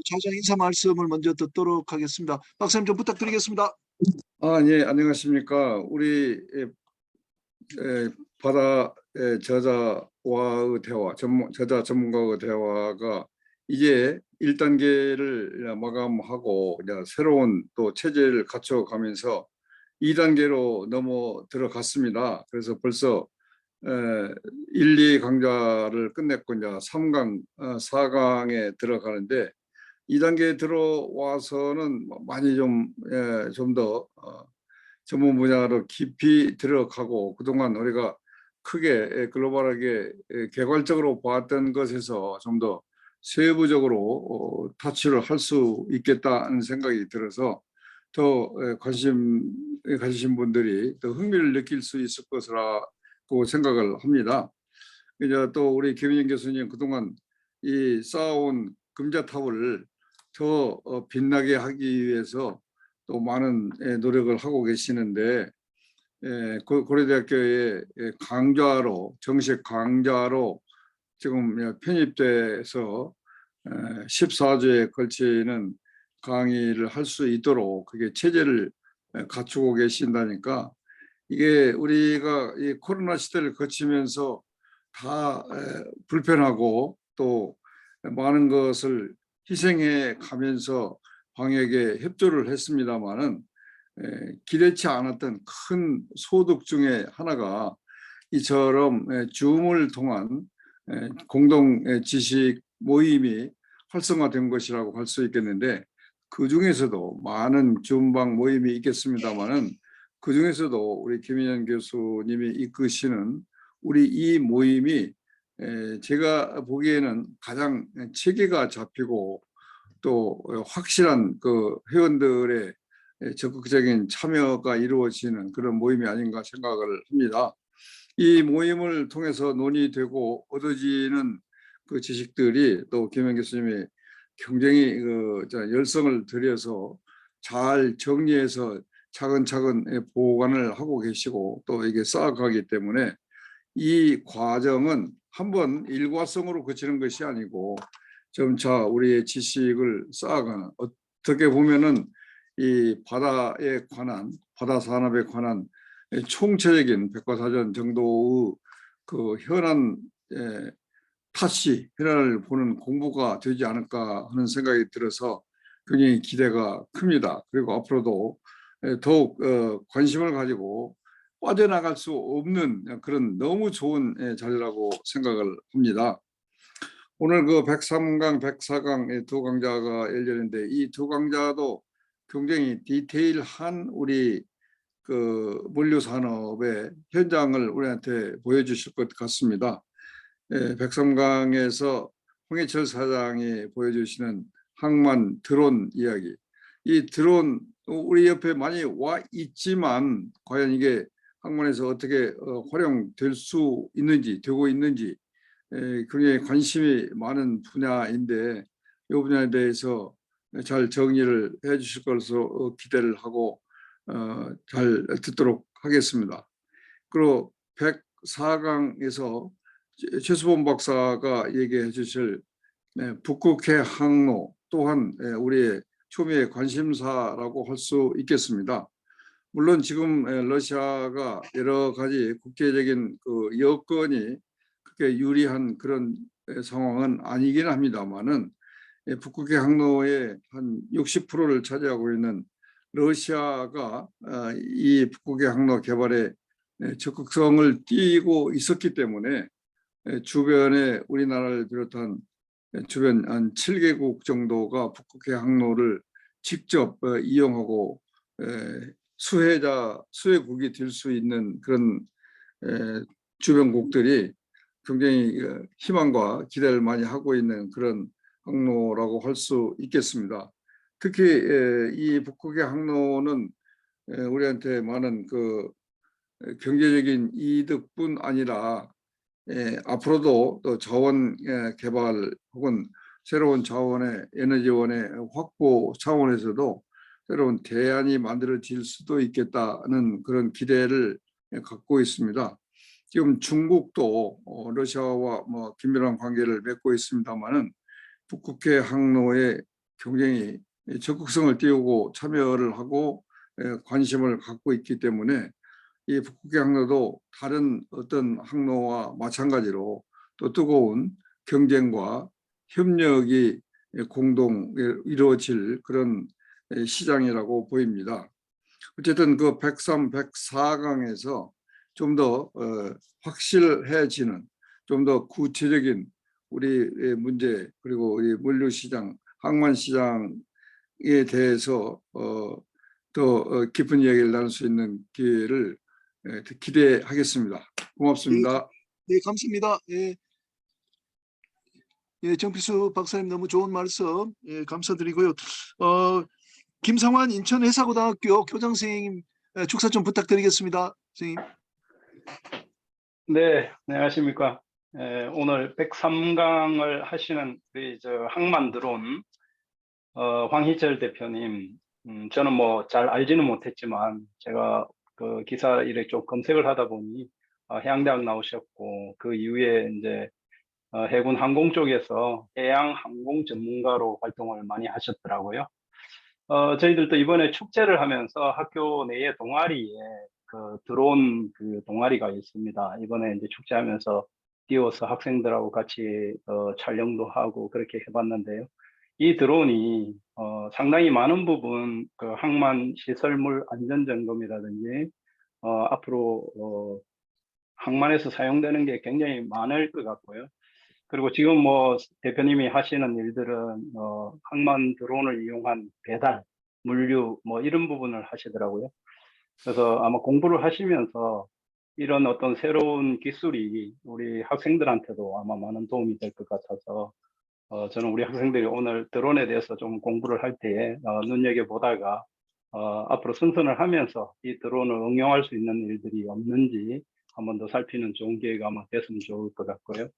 자장 인사 말씀을 먼저 듣도록 하겠습니다. 박사님 좀 부탁드리겠습니다. 예, 안녕하십니까. 우리 바다 저자와의 대화, 저자 전문가의 대화가 이제 1단계를 마감하고 이제 새로운 또 체제를 갖춰가면서 2단계로 넘어 들어갔습니다. 그래서 벌써 1, 2 강좌를 끝냈고 이제 3강, 4강에 들어가는데 2단계에 들어와서는 많이 좀 더 전문 분야로 깊이 들어가고 그동안 우리가 크게 글로벌하게 개괄적으로 봤던 것에서 좀 더 세부적으로 터치를 할 수 있겠다는 생각이 들어서 더 관심 가지신 분들이 더 흥미를 느낄 수 있을 것이라고 생각을 합니다. 이제 또 우리 김인영 교수님 그동안 이 쌓아온 금자탑을 더 빛나게 하기 위해서 또 많은 노력을 하고 계시는데 고려대학교의 강좌로 정식 강좌로 지금 편입돼서 14주에 걸치는 강의를 할 수 있도록 그게 체제를 갖추고 계신다니까 이게 우리가 이 코로나 시대를 거치면서 다 불편하고 또 많은 것을 희생해 가면서 방역에 협조를 했습니다마는 기대치 않았던 큰 소득 중에 하나가 이처럼 줌을 통한 공동 지식 모임이 활성화된 것이라고 할 수 있겠는데 그 중에서도 많은 줌방 모임이 있겠습니다마는 그 중에서도 우리 김인영 교수님이 이끄시는 우리 이 모임이 제가 보기에는 가장 체계가 잡히고 또 확실한 그 회원들의 적극적인 참여가 이루어지는 그런 모임이 아닌가 생각을 합니다. 이 모임을 통해서 논의되고 얻어지는 그 지식들이 또 김영 교수님이 굉장히 열성을 들여서 잘 정리해서 차근차근 보관을 하고 계시고 또 이게 쌓아가기 때문에 이 과정은 한번 일과성으로 거치는 것이 아니고 점차 우리의 지식을 쌓아가는 어떻게 보면은 이 바다에 관한 바다 산업에 관한 총체적인 백과사전 정도의 그 현안 현안을 보는 공부가 되지 않을까 하는 생각이 들어서 굉장히 기대가 큽니다. 그리고 앞으로도 더욱 관심을 가지고 빠져나갈 수 없는 그런 너무 좋은 자리라고 생각을 합니다. 오늘 그 103강, 104강 두 강좌가 열렸는데 이 두 강좌도 굉장히 디테일한 우리 그 물류 산업의 현장을 우리한테 보여주실 것 같습니다. 103강에서 홍해철 사장이 보여주시는 항만 드론 이야기. 이 드론 우리 옆에 많이 와 있지만 과연 이게 항만에서 어떻게 활용될 수 있는지 되고 있는지 굉장히 관심이 많은 분야인데 이 분야에 대해서 잘 정리를 해 주실 것으로 기대를 하고 잘 듣도록 하겠습니다. 그리고 104강에서 최수범 박사가 얘기해 주실 북극해 항로 또한 우리의 초미의 관심사라고 할 수 있겠습니다. 물론 지금 러시아가 여러 가지 국제적인 그 여건이 그렇게 유리한 그런 상황은 아니긴 합니다만은 북극해 항로의 한 60%를 차지하고 있는 러시아가 이 북극해 항로 개발에 적극성을 띠고 있었기 때문에 주변에 우리나라를 비롯한 주변 한 7개국 정도가 북극해 항로를 직접 이용하고 수혜국이 될 수 있는 그런 주변국들이 굉장히 희망과 기대를 많이 하고 있는 그런 항로라고 할 수 있겠습니다. 특히 이 북극해 항로는 우리한테 많은 그 경제적인 이득뿐 아니라 앞으로도 또 자원 개발 혹은 새로운 자원의 에너지원의 확보 차원에서도 새로운 대안이 만들어질 수도 있겠다는 그런 기대를 갖고 있습니다. 지금 중국도 러시아와 뭐 긴밀한 관계를 맺고 있습니다만은 북극해 항로에 굉장히 적극성을 띄우고 참여를 하고 관심을 갖고 있기 때문에 이 북극해 항로도 다른 어떤 항로와 마찬가지로 또 뜨거운 경쟁과 협력이 공동 이루어질 그런 시장이라고 보입니다. 어쨌든 그 103, 104강에서 좀 더 확실해지는, 좀 더 구체적인 우리 문제, 그리고 우리 물류시장, 항만시장에 대해서 더 깊은 이야기를 나눌 수 있는 기회를 기대하겠습니다. 고맙습니다. 네, 감사합니다. 예, 예, 정필수 박사님 너무 좋은 말씀 감사드리고요. 김상환 인천해사고등학교 교장 선생님 축사 좀 부탁드리겠습니다. 선생님. 네, 안녕하십니까. 오늘 103강을 하시는 우리 항만 드론 황희철 대표님, 저는 뭐 잘 알지는 못했지만 제가 그 기사 이렇게 좀 검색을 하다 보니 해양대학 나오셨고 그 이후에 이제 해군 항공 쪽에서 해양 항공 전문가로 활동을 많이 하셨더라고요. 저희들도 이번에 축제를 하면서 학교 내에 동아리에 그 드론 그 동아리가 있습니다. 이번에 이제 축제하면서 띄워서 학생들하고 같이 촬영도 하고 그렇게 해봤는데요. 이 드론이 상당히 많은 부분 그 항만 시설물 안전 점검이라든지 앞으로 항만에서 사용되는 게 굉장히 많을 것 같고요. 그리고 지금 뭐 대표님이 하시는 일들은 항만 드론을 이용한 배달, 물류 뭐 이런 부분을 하시더라고요. 그래서 아마 공부를 하시면서 이런 어떤 새로운 기술이 우리 학생들한테도 아마 많은 도움이 될 것 같아서 저는 우리 학생들이 오늘 드론에 대해서 좀 공부를 할 때에 눈여겨보다가 앞으로 선선을 하면서 이 드론을 응용할 수 있는 일들이 없는지 한번 더 살피는 좋은 기회가 아마 됐으면 좋을 것 같고요.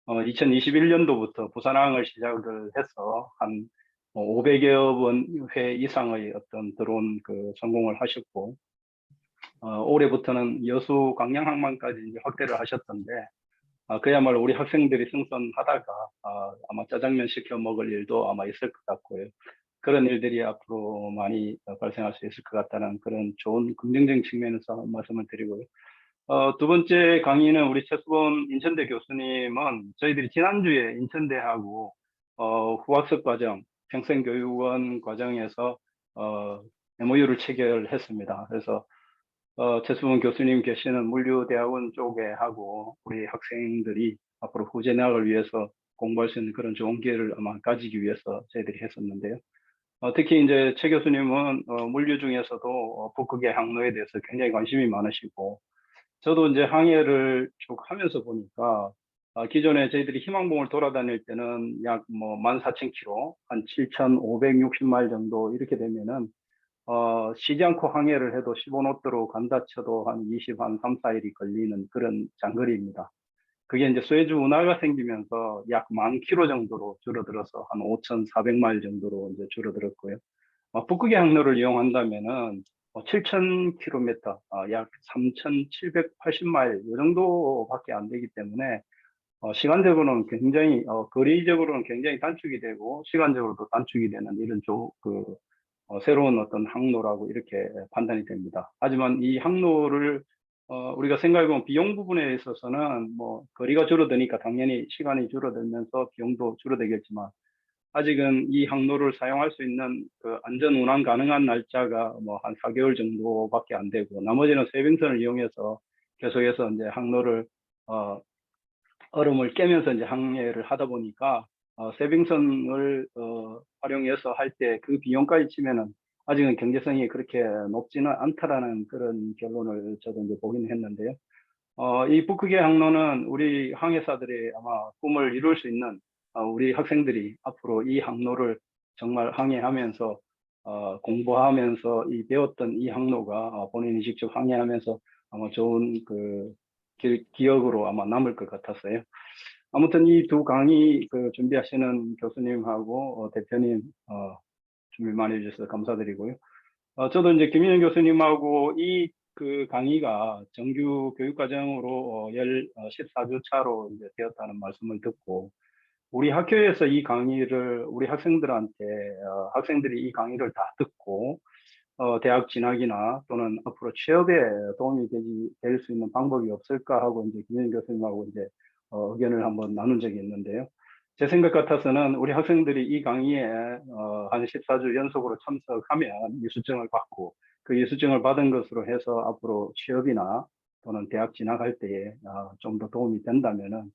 2021년도부터 부산항을 시작을 해서 한 500여 번 회 이상의 어떤 드론 그 성공을 하셨고 올해부터는 여수 광양항만까지 이제 확대를 하셨던데 그야말로 우리 학생들이 승선하다가 아마 짜장면 시켜 먹을 일도 아마 있을 것 같고요. 그런 일들이 앞으로 많이 발생할 수 있을 것 같다는 그런 좋은 긍정적인 측면에서 말씀을 드리고요. 두 번째 강의는 우리 최수범 인천대 교수님은 저희들이 지난주에 인천대하고 후학습 과정, 평생교육원 과정에서 MOU를 체결했습니다. 그래서 최수범 교수님 계시는 물류대학원 쪽에 하고 우리 학생들이 앞으로 후진학을 위해서 공부할 수 있는 그런 좋은 기회를 아마 가지기 위해서 저희들이 했었는데요. 특히 이제 최 교수님은 물류 중에서도 북극의 항로에 대해서 굉장히 관심이 많으시고 저도 이제 항해를 쭉 하면서 보니까 기존에 저희들이 희망봉을 돌아다닐 때는 약 뭐 14,000km, 한 7,560마일 정도 이렇게 되면은 쉬지 않고 항해를 해도 15노트로 간다 쳐도 한 3, 4일이 걸리는 그런 장거리입니다. 그게 이제 수에즈 운하가 생기면서 약 10,000km 정도로 줄어들어서 한 5,400마일 정도로 이제 줄어들었고요. 북극의 항로를 이용한다면은 7,000km, 약 3,780마일 이 정도밖에 안 되기 때문에 시간적으로는 굉장히 거리적으로는 굉장히 단축이 되고 시간적으로도 단축이 되는 이런 새로운 어떤 항로라고 이렇게 판단이 됩니다. 하지만 이 항로를 우리가 생각해보면 비용 부분에 있어서는 뭐 거리가 줄어드니까 당연히 시간이 줄어들면서 비용도 줄어들겠지만 아직은 이 항로를 사용할 수 있는 그 안전 운항 가능한 날짜가 뭐 한 4개월 정도밖에 안 되고 나머지는 세빙선을 이용해서 계속해서 이제 항로를 얼음을 깨면서 이제 항해를 하다 보니까 세빙선을 활용해서 할 때 그 비용까지 치면은 아직은 경제성이 그렇게 높지는 않다라는 그런 결론을 저도 이제 보긴 했는데요. 이 북극의 항로는 우리 항해사들이 아마 꿈을 이룰 수 있는 우리 학생들이 앞으로 이 항로를 정말 항해하면서 공부하면서 이 배웠던 이 항로가 본인이 직접 항해하면서 아마 좋은 그 기억으로 아마 남을 것 같았어요. 아무튼 이 두 강의 그 준비하시는 교수님하고 대표님 준비 많이 해주셔서 감사드리고요. 저도 이제 김인현 교수님하고 이 그 강의가 정규 교육과정으로 14주 차로 이제 되었다는 말씀을 듣고 우리 학교에서 이 강의를 우리 학생들한테 학생들이 이 강의를 다 듣고 대학 진학이나 또는 앞으로 취업에 도움이 될 수 있는 방법이 없을까 하고 이제 김현 교수님하고 이제 의견을 한번 나눈 적이 있는데요. 제 생각 같아서는 우리 학생들이 이 강의에 한 14주 연속으로 참석하면 이수증을 받고 그 이수증을 받은 것으로 해서 앞으로 취업이나 또는 대학 진학할 때에 좀 더 도움이 된다면은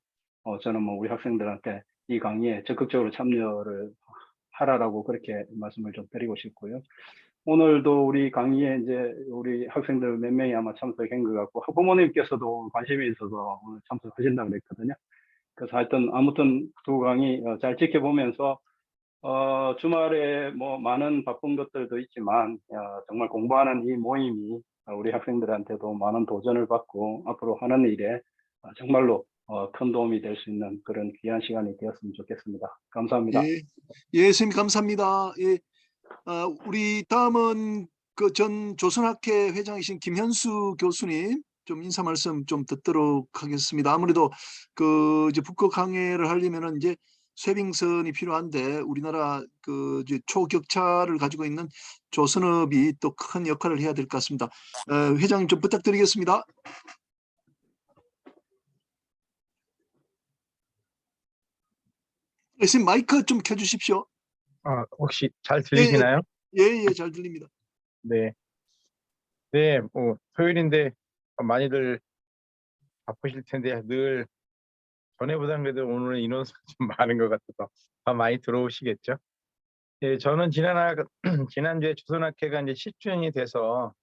저는 뭐 우리 학생들한테 이 강의에 적극적으로 참여를 하라라고 그렇게 말씀을 좀 드리고 싶고요. 오늘도 우리 강의에 이제 우리 학생들 몇 명이 아마 참석한 것 같고 학부모님께서도 관심이 있어서 오늘 참석하신다고 그랬거든요. 그래서 하여튼 아무튼 두 강의 잘 지켜보면서 주말에 뭐 많은 바쁜 것들도 있지만 정말 공부하는 이 모임이 우리 학생들한테도 많은 도전을 받고 앞으로 하는 일에 정말로 큰 도움이 될 수 있는 그런 귀한 시간이 되었으면 좋겠습니다. 감사합니다. 예, 예, 선생님 감사합니다. 예, 우리 다음은 그 전 조선학회 회장이신 김현수 교수님 좀 인사 말씀 좀 듣도록 하겠습니다. 아무래도 그 이제 북극 항해를 하려면은 이제 쇄빙선이 필요한데 우리나라 그 이제 초격차를 가지고 있는 조선업이 또 큰 역할을 해야 될 것 같습니다. 회장님 좀 부탁드리겠습니다. 선생님 마이크 좀 켜주십시오. 혹시 잘 예, 예, 들리시나요? 예, 잘 들립니다. 네. 네, 토요일인데 많이들 바쁘실 텐데 늘 전에보다는 그래도 오늘은 인원수가 좀 많은 것 같아서 더 많이 들어오시겠죠? 예, 저는 지난주에 조선학회가 이제 10주년이 돼서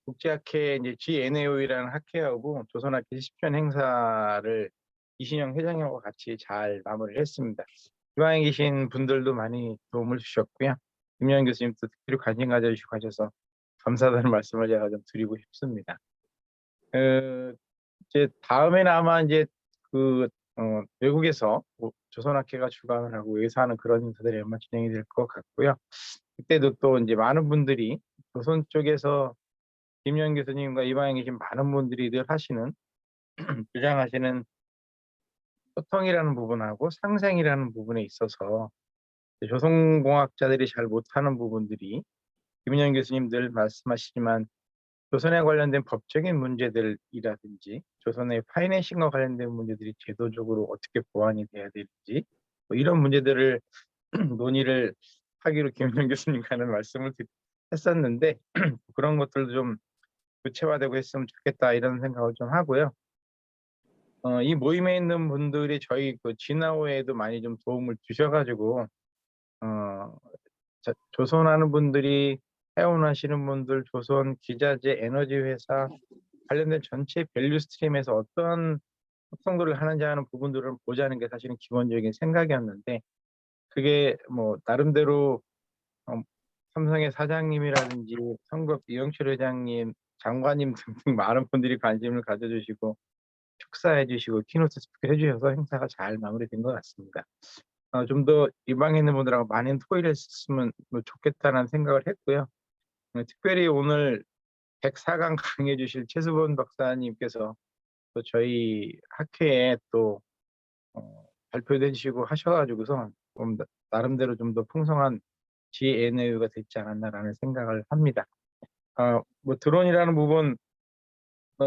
국제학회 이제 GNAO라는 학회하고 조선학회 10주년 행사를 이신영 회장님하고 같이 잘 마무리를 했습니다. 지방에 계신 분들도 많이 도움을 주셨고요. 김영 교수님도 특별히 관심 가져주시고 하셔서 감사하다는 말씀을 제가 좀 드리고 싶습니다. 이제 다음에는 아마 이제 외국에서 조선학회가 주관을 하고 여기서 하는 그런 행사들이 아마 진행이 될 것 같고요. 그때도 또 이제 많은 분들이 조선 쪽에서 김영 교수님과 이방에 계신 많은 분들이 늘 하시는 주장하시는 소통이라는 부분하고 상생이라는 부분에 있어서 조선공학자들이 잘 못하는 부분들이 김은영 교수님 늘 말씀하시지만 조선에 관련된 법적인 문제들이라든지 조선의 파이낸싱과 관련된 문제들이 제도적으로 어떻게 보완이 돼야 될지 뭐 이런 문제들을 논의를 하기로 김은영 교수님과는 말씀을 했었는데 그런 것들도 좀 구체화되고 했으면 좋겠다 이런 생각을 좀 하고요. 이 모임에 있는 분들이 저희 그 진화호에도 많이 좀 도움을 주셔가지고 조선하는 분들이 해운하시는 분들, 조선 기자재 에너지 회사 관련된 전체 밸류 스트림에서 어떤 활동들을 하는지 하는 부분들을 보자는 게 사실은 기본적인 생각이었는데 그게 뭐 나름대로 삼성의 사장님이라든지 성급 이영철 회장님, 장관님 등등 많은 분들이 관심을 가져주시고 축사해 주시고 키노트 스피커 해주셔서 행사가 잘 마무리된 것 같습니다. 좀 더 이방에 있는 분들하고 많은 토의를 했으면 좋겠다는 생각을 했고요. 특별히 오늘 104강 강의해 주실 최수본 박사님께서 또 저희 학회에 또 발표도 해주시고 하셔가지고서 좀 나름대로 좀 더 풍성한 GNAU가 됐지 않았나라는 생각을 합니다. 뭐 드론이라는 부분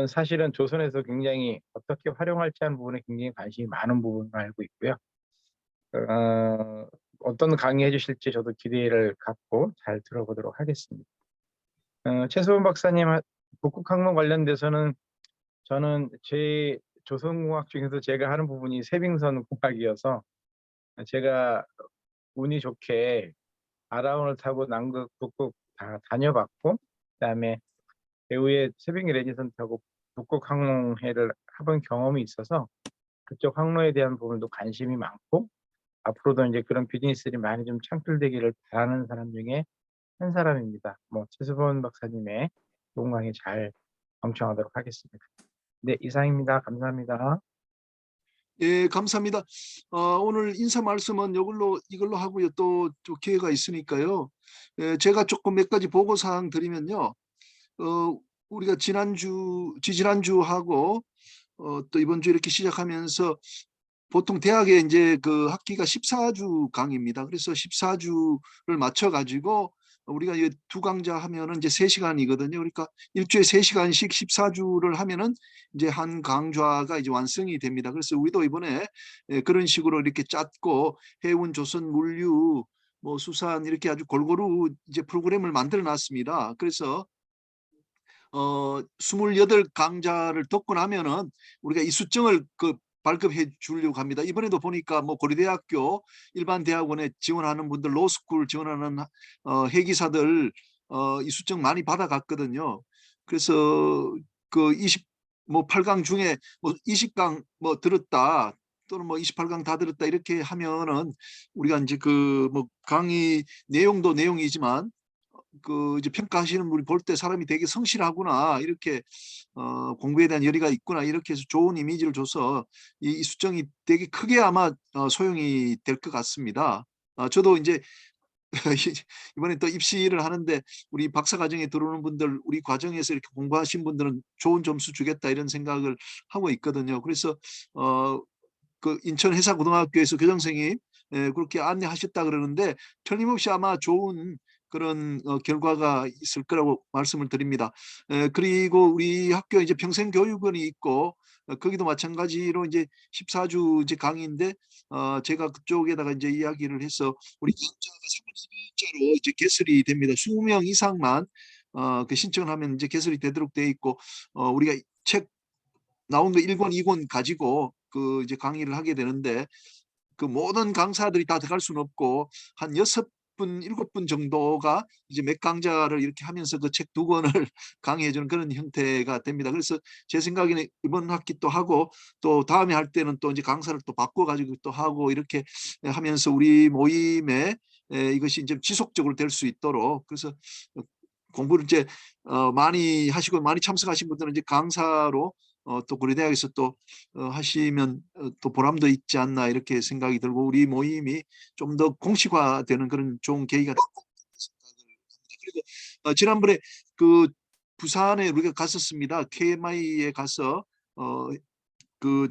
사실은 조선에서 굉장히 어떻게 활용할지 하는 부분에 굉장히 관심이 많은 부분을 알고 있고요. 어떤 강의 해주실지 저도 기대를 갖고 잘 들어보도록 하겠습니다. 최수원 박사님 북극 항로 관련돼서는 저는 제 조선공학 중에서 제가 하는 부분이 쇄빙선 공학이어서 제가 운이 좋게 아라운을 타고 남극, 북극 다 다녀봤고 그다음에 배후에 쇄빙 레지선 타고 북극 항공회를 해본 경험이 있어서 그쪽 항로에 대한 부분도 관심이 많고 앞으로도 이제 그런 비즈니스들이 많이 좀 창출되기를 바라는 사람 중에 한 사람입니다. 뭐 최수본 박사님의 좋은 강의 잘 경청하도록 하겠습니다. 네, 이상입니다. 감사합니다. 예, 감사합니다. 오늘 인사 말씀은 이걸로 하고요. 또 기회가 있으니까요. 제가 조금 몇 가지 보고 사항 드리면요. 우리가 지지난주하고 또 이번 주 이렇게 시작하면서 보통 대학에 이제 그 학기가 14주 강의입니다. 그래서 14주를 맞춰 가지고 우리가 이 두 강좌 하면은 이제 3시간이거든요. 그러니까 일주에 3시간씩 14주를 하면은 이제 한 강좌가 이제 완성이 됩니다. 그래서 우리도 이번에 그런 식으로 이렇게 짰고 해운, 조선, 물류, 뭐 수산 이렇게 아주 골고루 이제 프로그램을 만들어 놨습니다. 그래서 28강좌를 듣고 나면은 우리가 이수증을 발급해 주려고 합니다. 이번에도 보니까 뭐 고려대학교 일반 대학원에 지원하는 분들, 로스쿨 지원하는 회기사들 이수증 많이 받아갔거든요. 그래서 그 8강 중에 뭐 20강 뭐 들었다 또는 뭐 28강 다 들었다 이렇게 하면은 우리가 이제 그 뭐 강의 내용도 내용이지만 그 이제 평가하시는 분이 볼 때 사람이 되게 성실하구나 이렇게 공부에 대한 열의가 있구나 이렇게 해서 좋은 이미지를 줘서 이 수정이 되게 크게 아마 소용이 될 것 같습니다. 저도 이제 이번에 또 입시를 하는데 우리 박사 과정에 들어오는 분들 우리 과정에서 이렇게 공부하신 분들은 좋은 점수 주겠다 이런 생각을 하고 있거든요. 그래서 그 인천 해사고등학교에서 교장선생님 그렇게 안내하셨다 그러는데 틀림없이 아마 좋은 그런 결과가 있을 거라고 말씀을 드립니다. 그리고 우리 학교 이제 평생교육원이 있고 거기도 마찬가지로 이제 14주 이제 강의인데 제가 그쪽에다가 이제 이야기를 해서 우리 강좌가 3월 1일자로 이제 개설이 됩니다. 20명 이상만 그 신청을 하면 이제 개설이 되도록 돼 있고 우리가 책 나온 거 1권, 2권 가지고 그 이제 강의를 하게 되는데 그 모든 강사들이 다 들어갈 수는 없고 한 6분, 7분 정도가 이제 몇 강좌를 이렇게 하면서 그 책 2권을 강의해 주는 그런 형태가 됩니다. 그래서 제 생각에는 이번 학기 또 하고 또 다음에 할 때는 또 이제 강사를 또 바꿔 가지고 또 하고 이렇게 하면서 우리 모임에 이것이 이제 지속적으로 될 수 있도록 그래서 공부를 이제 많이 하시고 많이 참석하신 분들은 이제 강사로 또 고려대학에서 또 하시면 또 보람도 있지 않나 이렇게 생각이 들고 우리 모임이 좀 더 공식화되는 그런 좋은 계기가 될 것 생각을 합니다. 그리고 지난번에 그 부산에 우리가 갔었습니다. KMI에 가서 그,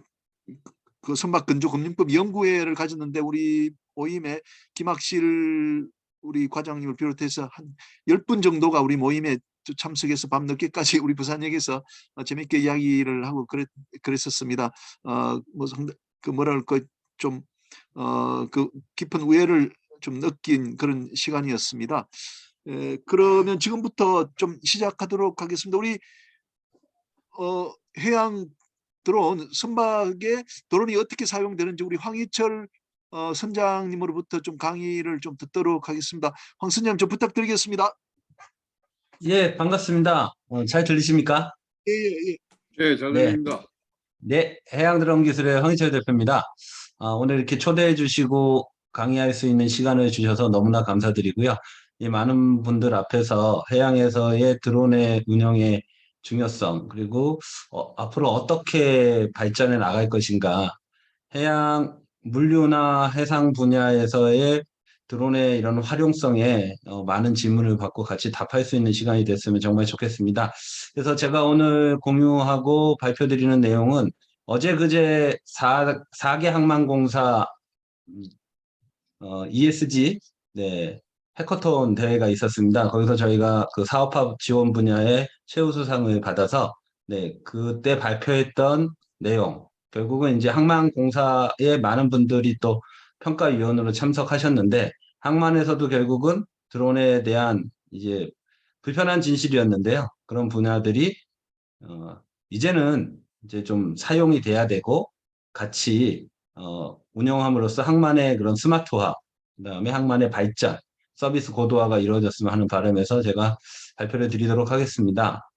그 선박근조금융법 연구회를 가졌는데 우리 모임에 김학실 우리 과장님을 비롯해서 한 10분 정도가 우리 모임에 참석해서 밤늦게까지 우리 부산역에서 재밌게 이야기를 하고 그랬었습니다. 뭐 그 뭐라 할까 좀 그 깊은 우애를 좀 느낀 그런 시간이었습니다. 그러면 지금부터 좀 시작하도록 하겠습니다. 우리 해양 드론 선박의 드론이 어떻게 사용되는지 우리 황희철 선장님으로부터 좀 강의를 좀 듣도록 하겠습니다. 황 선장님 좀 부탁드리겠습니다. 예, 반갑습니다. 잘 들리십니까? 예, 예, 예. 네, 잘 네. 들립니다. 네, 해양드론기술의 황희철 대표입니다. 오늘 이렇게 초대해 주시고 강의할 수 있는 시간을 주셔서 너무나 감사드리고요. 이 많은 분들 앞에서 해양에서의 드론의 운영의 중요성, 그리고 앞으로 어떻게 발전해 나갈 것인가, 해양 물류나 해상 분야에서의 드론의 이런 활용성에 많은 질문을 받고 같이 답할 수 있는 시간이 됐으면 정말 좋겠습니다. 그래서 제가 오늘 공유하고 발표드리는 내용은 어제 그제 4개 항만공사 ESG 해커톤 대회가 있었습니다. 거기서 저희가 그 사업화 지원 분야의 최우수상을 받아서 그때 발표했던 내용, 결국은 이제 항만공사의 많은 분들이 또 평가위원으로 참석하셨는데 항만에서도 결국은 드론에 대한 이제 불편한 진실이었는데요. 그런 분야들이 이제는 이제 좀 사용이 돼야 되고 같이 운영함으로써 항만의 그런 스마트화, 그다음에 항만의 발전, 서비스 고도화가 이루어졌으면 하는 바람에서 제가 발표를 드리도록 하겠습니다.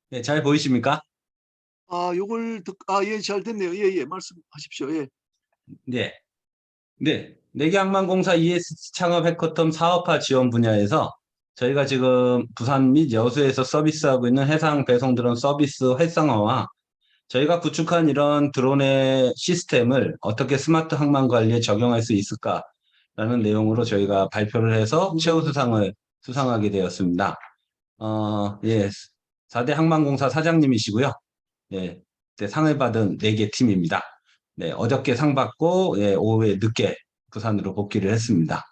네, 잘 보이십니까? 요걸 예, 잘 됐네요. 예, 예, 말씀하십시오. 예. 네. 네. 내기항만공사 ESG 창업 해커톤 사업화 지원 분야에서 저희가 지금 부산 및 여수에서 서비스하고 있는 해상 배송 드론 서비스 활성화와 저희가 구축한 이런 드론의 시스템을 어떻게 스마트 항만 관리에 적용할 수 있을까라는 내용으로 저희가 발표를 해서 최우수상을 수상하게 되었습니다. 예, 4대 항만공사 사장님이시고요. 예, 그때 상을 받은 4개 팀입니다. 네, 어저께 상 받고 예, 오후에 늦게 부산으로 복귀를 했습니다.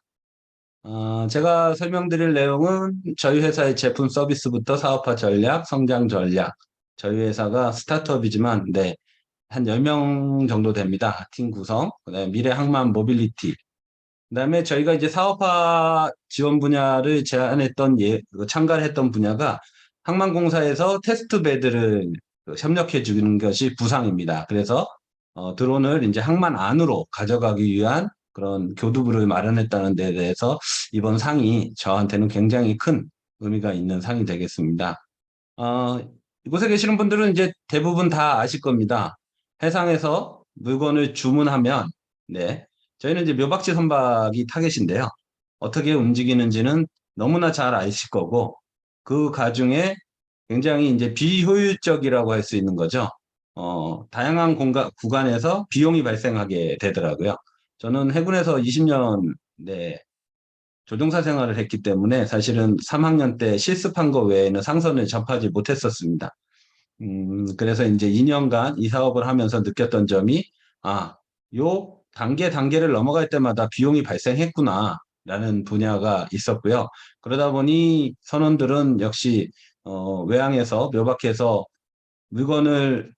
제가 설명드릴 내용은 저희 회사의 제품 서비스부터 사업화 전략, 성장 전략, 저희 회사가 스타트업이지만 네, 한 10명 정도 됩니다. 팀 구성, 그다음에 미래 항만 모빌리티, 그다음에 저희가 이제 사업화 지원 분야를 제안했던 참가를 했던 분야가 항만공사에서 테스트 베드를 협력해 주는 것이 부상입니다. 그래서 드론을 이제 항만 안으로 가져가기 위한 그런 교두부를 마련했다는 데 대해서 이번 상이 저한테는 굉장히 큰 의미가 있는 상이 되겠습니다. 이곳에 계시는 분들은 이제 대부분 다 아실 겁니다. 해상에서 물건을 주문하면 네, 저희는 이제 묘박지 선박이 타겟인데요. 어떻게 움직이는지는 너무나 잘 아실 거고 그 가중에 굉장히 이제 비효율적이라고 할 수 있는 거죠. 다양한 구간에서 비용이 발생하게 되더라고요. 저는 해군에서 20년 네, 조종사 생활을 했기 때문에 사실은 3학년 때 실습한 거 외에는 상선을 접하지 못했었습니다. 그래서 이제 2년간 이 사업을 하면서 느꼈던 점이, 요 단계를 넘어갈 때마다 비용이 발생했구나, 라는 분야가 있었고요. 그러다 보니 선원들은 역시, 외항에서, 묘박해서 물건을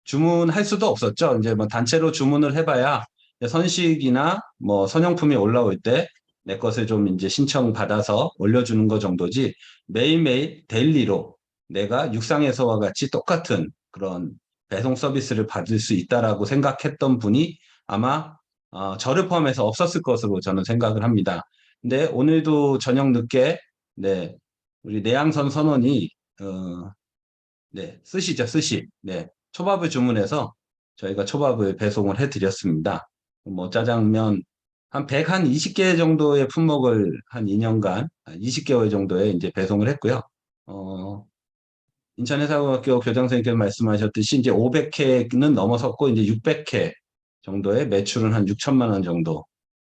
주문할 수도 없었죠. 이제 뭐 단체로 주문을 해봐야 선식이나 뭐 선용품이 올라올 때 내 것을 좀 이제 신청받아서 올려주는 것 정도지 매일매일 데일리로 내가 육상에서와 같이 똑같은 그런 배송 서비스를 받을 수 있다라고 생각했던 분이 아마 저를 포함해서 없었을 것으로 저는 생각을 합니다. 근데 오늘도 저녁 늦게 네, 우리 내양선 선원이 네, 스시죠, 스시. 네, 초밥을 주문해서 저희가 초밥을 배송을 해드렸습니다. 뭐 짜장면 한 120개 정도의 품목을 한 2년간 20개월 정도에 이제 배송을 했고요. 인천해상학교 교장선생님께서 말씀하셨듯이 이제 500회는 넘어섰고 이제 600회 정도의 매출은 한 6천만 원 정도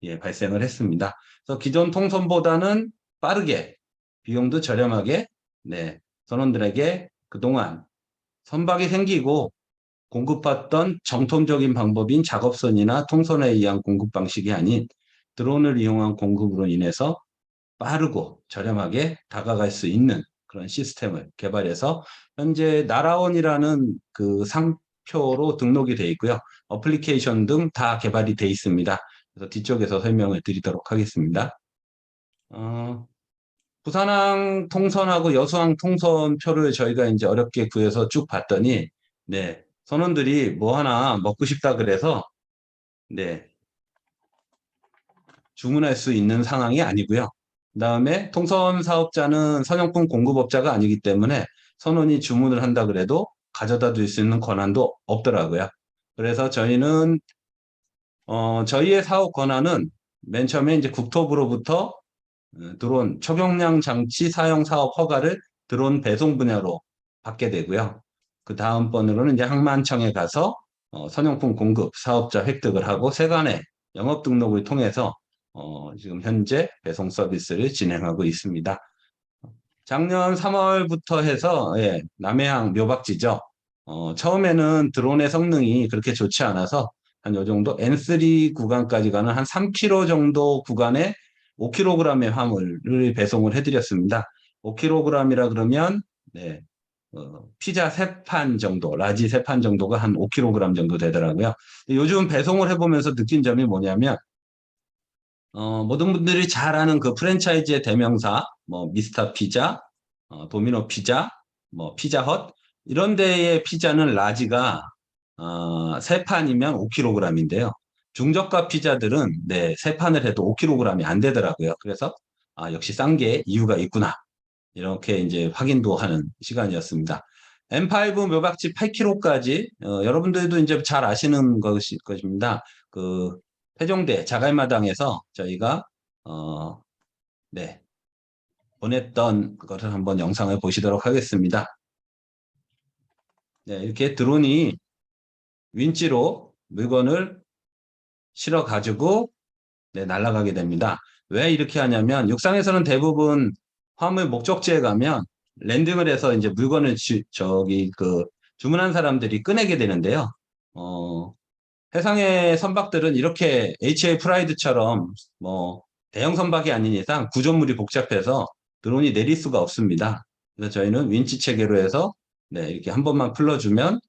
예, 발생을 했습니다. 그래서 기존 통선보다는 빠르게 비용도 저렴하게 네, 선원들에게 그동안 선박이 생기고 공급받던 정통적인 방법인 작업선이나 통선에 의한 공급 방식이 아닌 드론을 이용한 공급으로 인해서 빠르고 저렴하게 다가갈 수 있는 그런 시스템을 개발해서 현재 나라원이라는 그 상표로 등록이 돼 있고요. 어플리케이션 등 다 개발이 돼 있습니다. 그래서 뒤쪽에서 설명을 드리도록 하겠습니다. 부산항 통선하고 여수항 통선표를 저희가 이제 어렵게 구해서 쭉 봤더니, 네, 선원들이 뭐 하나 먹고 싶다 그래서, 네, 주문할 수 있는 상황이 아니고요. 그다음에 통선 사업자는 선용품 공급업자가 아니기 때문에 선원이 주문을 한다 그래도 가져다 줄 수 있는 권한도 없더라고요. 그래서 저희는 저희의 사업 권한은 맨 처음에 이제 국토부로부터 드론 초경량 장치 사용 사업 허가를 드론 배송 분야로 받게 되고요. 그 다음번으로는 이제 항만청에 가서 선용품 공급 사업자 획득을 하고 세관의 영업 등록을 통해서 지금 현재 배송 서비스를 진행하고 있습니다. 작년 3월부터 해서 예, 남해항 묘박지죠. 처음에는 드론의 성능이 그렇게 좋지 않아서 한 요 정도 N3 구간까지 가는 한 3km 정도 구간에 5kg의 화물을 배송을 해드렸습니다. 5kg이라 그러면 네, 피자 3판 정도, 라지 3판 정도가 한 5kg 정도 되더라고요. 요즘 배송을 해보면서 느낀 점이 뭐냐면 모든 분들이 잘 아는 그 프랜차이즈의 대명사, 뭐 미스터 피자, 도미노 피자, 뭐 피자헛 이런 데의 피자는 라지가 3판이면 5kg인데요. 중저가 피자들은 네, 3판을 해도 5kg이 안 되더라고요. 그래서 역시 싼 게 이유가 있구나. 이렇게 이제 확인도 하는 시간이었습니다. M5 묘박지 8kg까지 여러분들도 이제 잘 아시는 것입니다. 그 태종대 자갈마당에서 저희가 네, 보냈던 것을 한번 영상을 보시도록 하겠습니다. 네, 이렇게 드론이 윈치로 물건을 실어 가지고 네, 날아가게 됩니다. 왜 이렇게 하냐면 육상에서는 대부분 화물 목적지에 가면 랜딩을 해서 이제 물건을 주문한 사람들이 꺼내게 되는데요. 어, 세상의 선박들은 이렇게 HA 프라이드처럼 뭐 대형 선박이 아닌 이상 구조물이 복잡해서 드론이 내릴 수가 없습니다. 그래서 저희는 윈치 체계로 해서 네, 이렇게 한 번만 풀러주면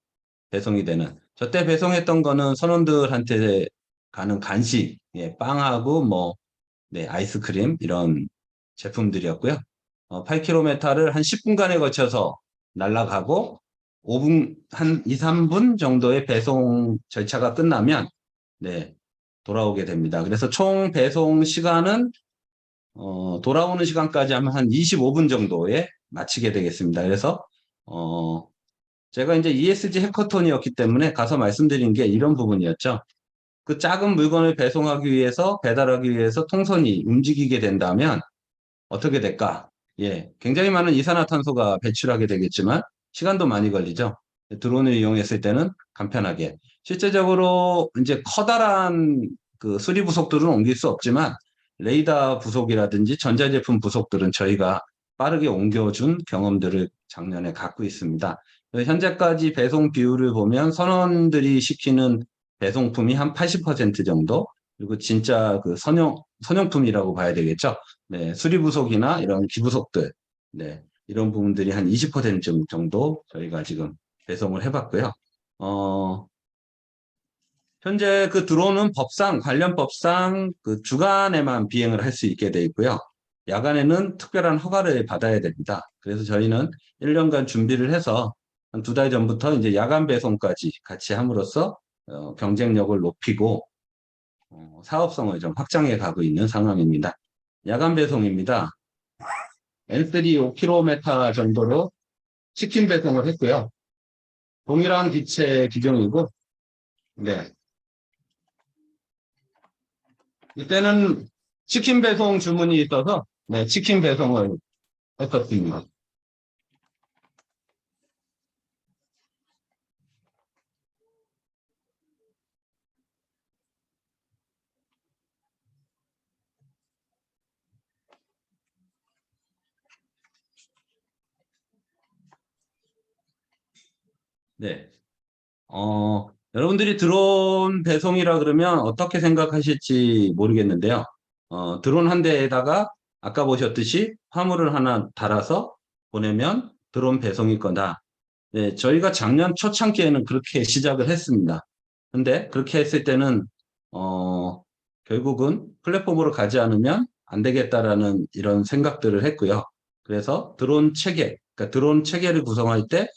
배송이 되는. 저때 배송했던 거는 선원들한테 가는 간식, 예, 빵하고 뭐 네, 아이스크림 이런 제품들이었고요. 8km를 한 10분간에 걸쳐서 날아가고 5분, 한 2, 3분 정도의 배송 절차가 끝나면 네, 돌아오게 됩니다. 그래서 총 배송 시간은 돌아오는 시간까지 하면 한 25분 정도에 마치게 되겠습니다. 그래서 제가 이제 ESG 해커톤이었기 때문에 가서 말씀드린 게 이런 부분이었죠. 그 작은 물건을 배송하기 위해서, 배달하기 위해서 통선이 움직이게 된다면 어떻게 될까? 예, 굉장히 많은 이산화탄소가 배출하게 되겠지만 시간도 많이 걸리죠. 드론을 이용했을 때는 간편하게. 실제적으로 이제 커다란 그 수리 부속들은 옮길 수 없지만 레이더 부속이라든지 전자제품 부속들은 저희가 빠르게 옮겨준 경험들을 작년에 갖고 있습니다. 현재까지 배송 비율을 보면 선원들이 시키는 배송품이 한 80% 정도, 그리고 진짜 그 선용품이라고 봐야 되겠죠. 네, 수리부속이나 이런 기부속들, 네, 이런 부분들이 한 20% 정도 저희가 지금 배송을 해봤고요. 현재 그 드론은 관련 법상 그 주간에만 비행을 할 수 있게 돼 있고요. 야간에는 특별한 허가를 받아야 됩니다. 그래서 저희는 1년간 준비를 해서 한 2달 전부터 이제 야간 배송까지 같이 함으로써 경쟁력을 높이고 사업성을 좀 확장해 가고 있는 상황입니다. 야간 배송입니다. N3 5km 정도로 치킨 배송을 했고요. 동일한 기체 기종이고, 네. 이때는 치킨 배송 주문이 있어서, 네, 치킨 배송을 했었습니다. 네. 여러분들이 드론 배송이라 그러면 어떻게 생각하실지 모르겠는데요. 드론 한 대에다가 아까 보셨듯이 화물을 하나 달아서 보내면 드론 배송일 거다. 네, 저희가 작년 초창기에는 그렇게 시작을 했습니다. 근데 그렇게 했을 때는, 결국은 플랫폼으로 가지 않으면 안 되겠다라는 이런 생각들을 했고요. 그래서 그러니까 드론 체계를 구성할 때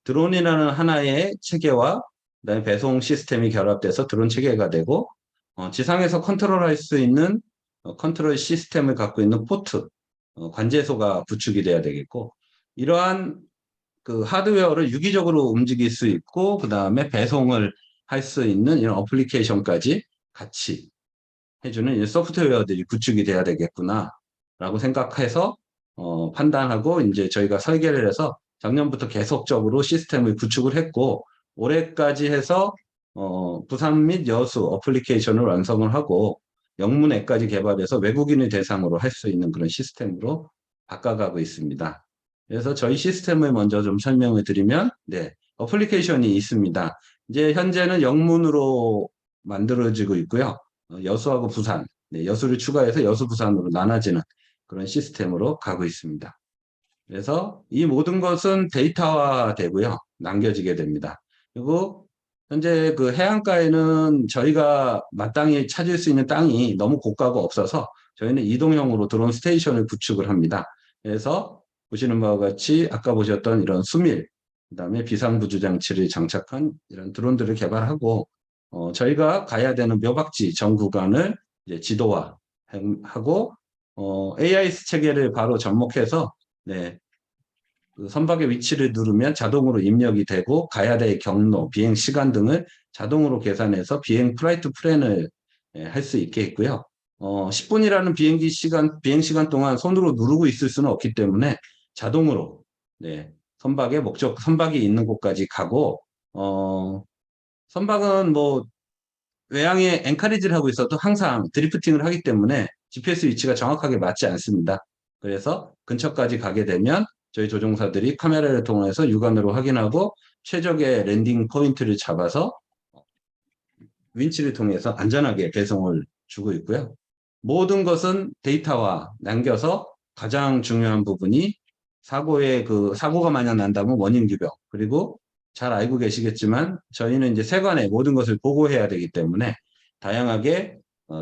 드론이라는 하나의 체계와 그다음에 배송 시스템이 결합돼서 드론 체계가 되고 지상에서 컨트롤할 수 있는 컨트롤 시스템을 갖고 있는 포트, 관제소가 구축이 돼야 되겠고 이러한 그 하드웨어를 유기적으로 움직일 수 있고 그다음에 배송을 할 수 있는 이런 어플리케이션까지 같이 해주는 이 소프트웨어들이 구축이 돼야 되겠구나라고 생각해서 판단하고 이제 저희가 설계를 해서 작년부터 계속적으로 시스템을 구축을 했고 올해까지 해서 부산 및 여수 어플리케이션을 완성을 하고 영문 앱까지 개발해서 외국인을 대상으로 할 수 있는 그런 시스템으로 바꿔가고 있습니다. 그래서 저희 시스템을 먼저 좀 설명을 드리면, 네, 어플리케이션이 있습니다. 이제 현재는 영문으로 만들어지고 있고요. 여수하고 부산, 네, 여수를 추가해서 여수, 부산으로 나눠지는 그런 시스템으로 가고 있습니다. 그래서 이 모든 것은 데이터화 되고요. 남겨지게 됩니다. 그리고 현재 그 해안가에는 저희가 마땅히 찾을 수 있는 땅이 너무 고가가 없어서 저희는 이동형으로 드론 스테이션을 구축을 합니다. 그래서 보시는 바와 같이 아까 보셨던 이런 수밀, 그다음에 비상구조 장치를 장착한 이런 드론들을 개발하고 저희가 가야 되는 묘박지 전 구간을 이제 지도화하고 AIS 체계를 바로 접목해서 네, 그 선박의 위치를 누르면 자동으로 입력이 되고 가야 될 경로, 비행 시간 등을 자동으로 계산해서 비행 플라이트 플랜을 할 수 있게 했고요. 10분이라는 비행 시간 동안 손으로 누르고 있을 수는 없기 때문에 자동으로 네, 선박이 있는 곳까지 가고, 선박은 뭐 외항에 앵카리지를 하고 있어도 항상 드리프팅을 하기 때문에 GPS 위치가 정확하게 맞지 않습니다. 그래서 근처까지 가게 되면 저희 조종사들이 카메라를 통해서 육안으로 확인하고 최적의 랜딩 포인트를 잡아서 윈치를 통해서 안전하게 배송을 주고 있고요. 모든 것은 데이터화 남겨서 가장 중요한 부분이 사고가 만약 난다면 원인 규명, 그리고 잘 알고 계시겠지만 저희는 이제 세관에 모든 것을 보고해야 되기 때문에 다양하게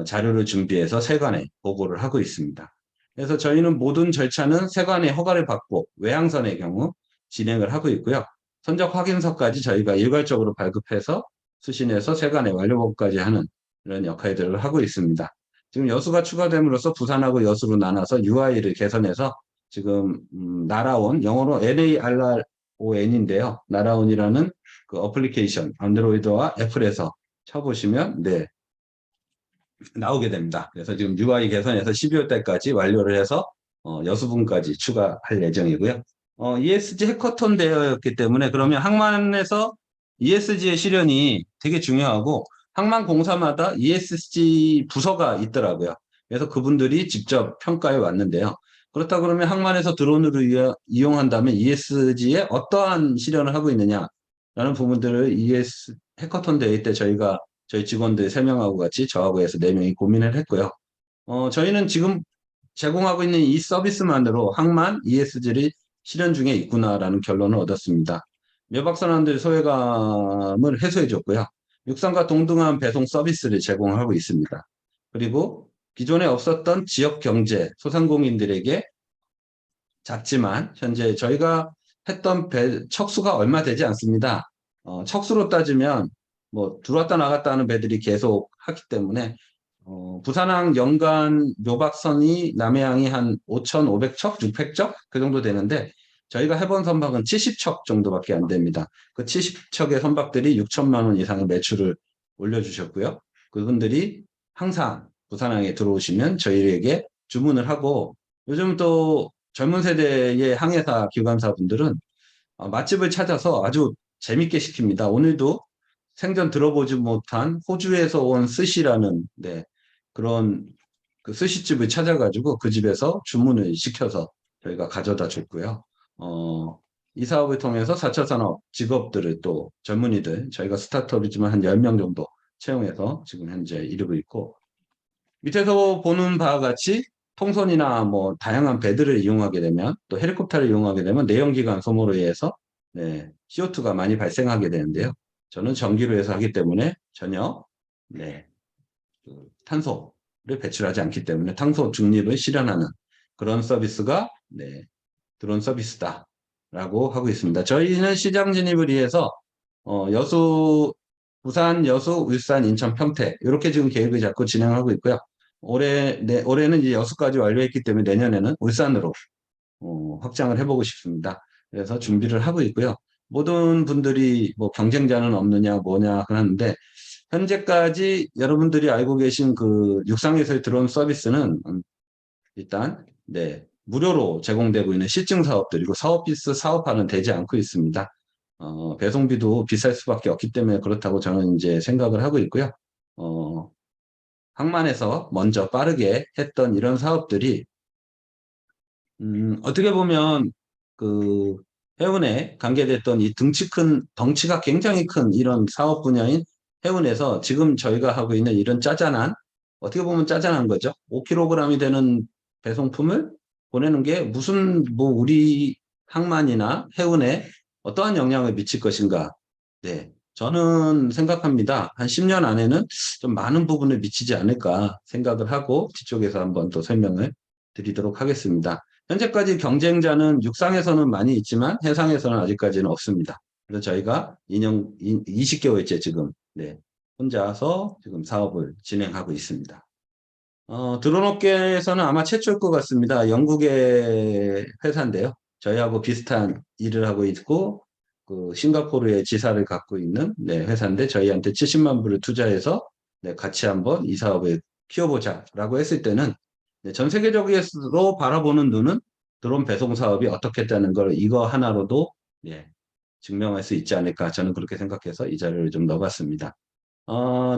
자료를 준비해서 세관에 보고를 하고 있습니다. 그래서 저희는 모든 절차는 세관의 허가를 받고 외항선의 경우 진행을 하고 있고요. 선적 확인서까지 저희가 일괄적으로 발급해서 수신해서 세관에 완료보고까지 하는 이런 역할들을 하고 있습니다. 지금 여수가 추가됨으로써 부산하고 여수로 나눠서 UI를 개선해서 지금 나라온, 영어로 NARRON인데요. 나라온이라는 그 어플리케이션 안드로이드와 애플에서 쳐보시면 나오게 됩니다. 그래서 지금 UI 개선해서 12월 달까지 완료를 해서 여수분까지 추가할 예정이고요. ESG 해커톤 대회였기 때문에 그러면 항만에서 ESG의 실현이 되게 중요하고 항만공사마다 ESG 부서가 있더라고요. 그래서 그분들이 직접 평가해 왔는데요. 그렇다 그러면 항만에서 드론을 이용한다면 ESG에 어떠한 실현을 하고 있느냐라는 부분들을 ES 해커톤 대회 때 저희 직원들 3명하고 같이 저하고 해서 4명이 고민을 했고요. 저희는 지금 제공하고 있는 이 서비스만으로 항만 ESG를 실현 중에 있구나라는 결론을 얻었습니다. 외박선원들 소외감을 해소해줬고요. 육상과 동등한 배송 서비스를 제공하고 있습니다. 그리고 기존에 없었던 지역 경제, 소상공인들에게 작지만 현재 저희가 했던 척수가 얼마 되지 않습니다. 척수로 따지면 뭐 들어왔다 나갔다 하는 배들이 계속 하기 때문에 부산항 연간 묘박선이 남해항이 한 5,500척, 600척 그 정도 되는데 저희가 해본 선박은 70척 정도밖에 안 됩니다. 그 70척의 선박들이 6천만 원 이상의 매출을 올려주셨고요. 그분들이 항상 부산항에 들어오시면 저희에게 주문을 하고 요즘 또 젊은 세대의 항해사 기관사분들은 맛집을 찾아서 아주 재밌게 시킵니다. 오늘도 생전 들어보지 못한 호주에서 온 스시라는 그런 그 스시집을 찾아가지고 그 집에서 주문을 시켜서 저희가 가져다 줬고요. 이 사업을 통해서 4차 산업 직업들을 또 젊은이들 저희가 스타트업이지만 한 10명 정도 채용해서 지금 현재 이루고 있고 밑에서 보는 바와 같이 통선이나 뭐 다양한 배들을 이용하게 되면 또 헬리콥터를 이용하게 되면 내연기관 소모로 인해서 CO2가 많이 발생하게 되는데요. 저는 전기로 해서 하기 때문에 전혀 그 탄소를 배출하지 않기 때문에 탄소 중립을 실현하는 그런 서비스가 드론 서비스다라고 하고 있습니다. 저희는 시장 진입을 위해서 부산, 여수, 울산, 인천, 평택 이렇게 지금 계획을 잡고 진행하고 있고요. 올해는 이제 여수까지 완료했기 때문에 내년에는 울산으로 확장을 해보고 싶습니다. 그래서 준비를 하고 있고요. 모든 분들이 뭐 경쟁자는 없느냐 뭐냐 하는데 현재까지 여러분들이 알고 계신 그 육상에서의 드론 서비스는 일단 무료로 제공되고 있는 실증 사업들이고 사업비스 사업화는 되지 않고 있습니다. 배송비도 비쌀 수밖에 없기 때문에 그렇다고 저는 이제 생각을 하고 있고요. 항만에서 먼저 빠르게 했던 이런 사업들이 어떻게 보면 그 해운에 관계됐던 이 덩치가 굉장히 큰 이런 사업 분야인 해운에서 지금 저희가 하고 있는 이런 어떻게 보면 짜잔한 거죠. 5kg이 되는 배송품을 보내는 게 무슨 우리 항만이나 해운에 어떠한 영향을 미칠 것인가. 저는 생각합니다. 한 10년 안에는 좀 많은 부분을 미치지 않을까 생각을 하고 뒤쪽에서 한번 또 설명을 드리도록 하겠습니다. 현재까지 경쟁자는 육상에서는 많이 있지만 해상에서는 아직까지는 없습니다. 그래서 저희가 20개월째 지금 혼자서 지금 사업을 진행하고 있습니다. 드론 업계에서는 아마 최초일 것 같습니다. 영국의 회사인데요. 저희하고 비슷한 일을 하고 있고 그 싱가포르에 지사를 갖고 있는 회사인데 저희한테 70만 불을 투자해서 같이 한번 이 사업을 키워보자라고 했을 때는 전 세계적으로 바라보는 눈은 드론 배송 사업이 어떻게 했다는 걸 이거 하나로도 예, 증명할 수 있지 않을까 저는 그렇게 생각해서 이 자료를 좀 넣어봤습니다.